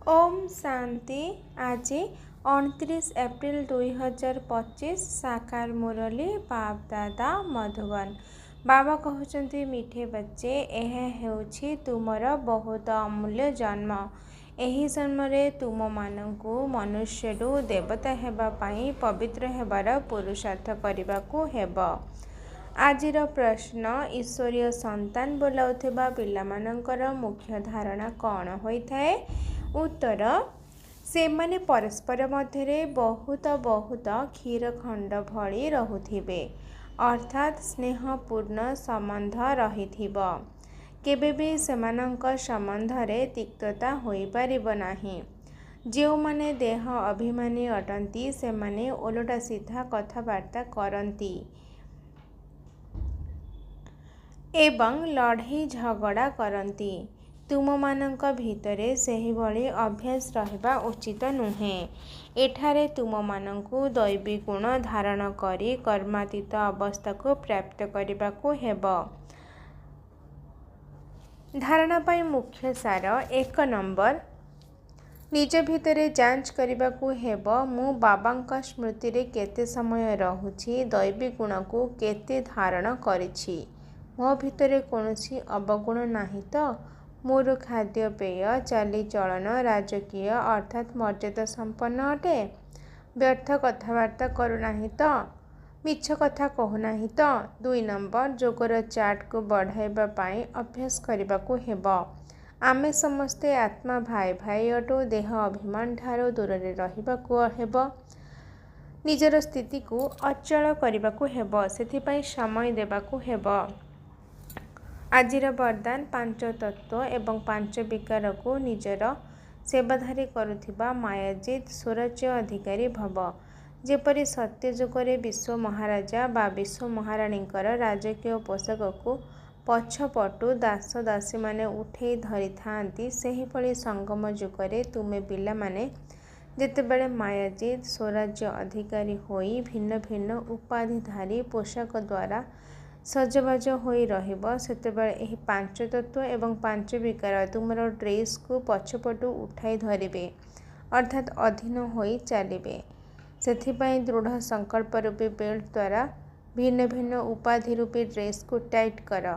ओम शांति। आज 29 एप्रिल 2025 साकार मुरली बाप दादा मधुबन। बाबा कहते मीठे बच्चे यह हेउछि तुमर बहुत अमूल्य जन्म। एही जन्मरे तुम मानंकु मनुष्यरू देवता हेबा पाई पवित्र हेबार पुरुषार्थ करबाकू हेब। आजिर प्रश्न ईश्वरीय संतान बोलाउथिबा पिलामानंकर मुख्य धारणा कौन होइथाए? उत्तर सेमाने परस्पर मध्यरे बहुत बहुत क्षीरखंड भली रहुथिबे, अर्थात स्नेहपूर्ण संबंध रहिथिबो। केबे भी सेमानंक संबंधरे तिक्तता होई पारिबो नाही। जो माने देह अभिमानी अटंती सेमाने ओलटा सीधा कथबार्ता करंती एवं लड़ाई झगड़ा करंती। तुम मानंक भितरे सेही भली अभ्यास रहिबा उचित नुहे। एठारे तुम मानंकु दैवी गुण धारण करी कर्मातीत अवस्था को प्राप्त करबाकू हेब। धारणा पाई मुख्य सार 1 नंबर निज भितरे जांच करबाकू हेब। मु बाबांका स्मृति रे केते समय रहुछि, दैवी गुण को केते धारण करिछि, मो भितरे कोनोसी अवगुण नाही तो, मोर खाद्य पेय चालीचलन राजकीय अर्थात मर्यादा संपन्न अटे, व्यर्थ कथबार्ता करूनाही तो, मिछ कथा कहूनाही तो। 2 नंबर जोगर चार्ट को बढ़ाइबा पाई अभ्यास करबाकू हेब। आमे समस्ते आत्मा भाई भाई अटो, देह अभिमान ठारो दूर रहिबाकू हेब। निजर स्थिति को अचल करबाकू हेब, सेथिपाई समय देबाकू हेब। आजिर वरदान 5 तत्व एवं 5 विकार को निजर सेवाधारी करुथिबा मायाजित स्वराज्य अधिकारी भव। जेपरि सत्य जुगरे विश्व महाराजा बा विश्व महाराणींकर राजकीय पोशाक को पछपटु दास दासी माने उठेई धरी थांती, सेही भली संगम जुगरे तुमे पिला माने जेतेबेले मायाजित स्वराज्य अधिकारी होई भिन्न भिन्न उपाधिधारी पोशाक द्वारा सजबाज होई रहिब, सेतेबेले एही 5 तत्व एवं 5 विकार तुमर ड्रेस को पछपटु उठाई धरिबे, अर्थात अधीन होई चलिबे। सेथिपाई दृढ़ संकल्प रूपी बेल्ट द्वारा भिन्न भिन्न उपाधि रूपी ड्रेस को टाइट कर।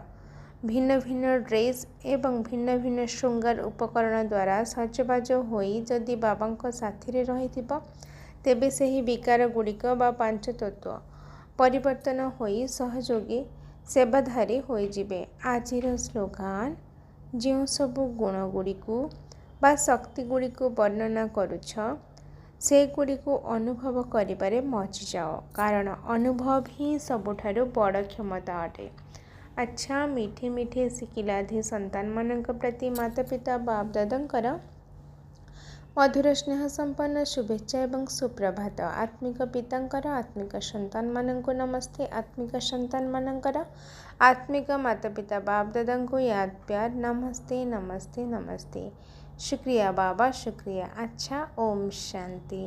भिन्न भिन्न ड्रेस एवं भिन्न भिन्न श्रृंगार उपकरण द्वारा सजबाज होई जदि बाबांको साथी रे रहिथिबो, तेबे सेही विकार गुड़िक बा 5 तत्व परिवर्तन होई सहयोगी सेवाधारी होई जिबे। आजिर स्लोगान जो सबु गुण गुड़िकु बा शक्ति गुड़िकु वर्णना करुछ, से गुड़िकु अनुभव करिबारे मचि जाओ, कारण अनुभव ही सबुठारु बड़ क्षमता अटे। अच्छा, मीठे मीठे शिकिलाधि संतान मानक प्रति माता पिता बाप दादांकर मधुर स्नेह संपन्न शुभेच्छा एवं सुप्रभात। आत्मिक पितांकर आत्मिक संतान मानंकु नमस्ते। आत्मिक संतान मानंकर आत्मिक माता पिता बाप दादांकु याद प्यार नमस्ते नमस्ते नमस्ते। शुक्रिया बाबा, शुक्रिया। अच्छा, ओम शांति।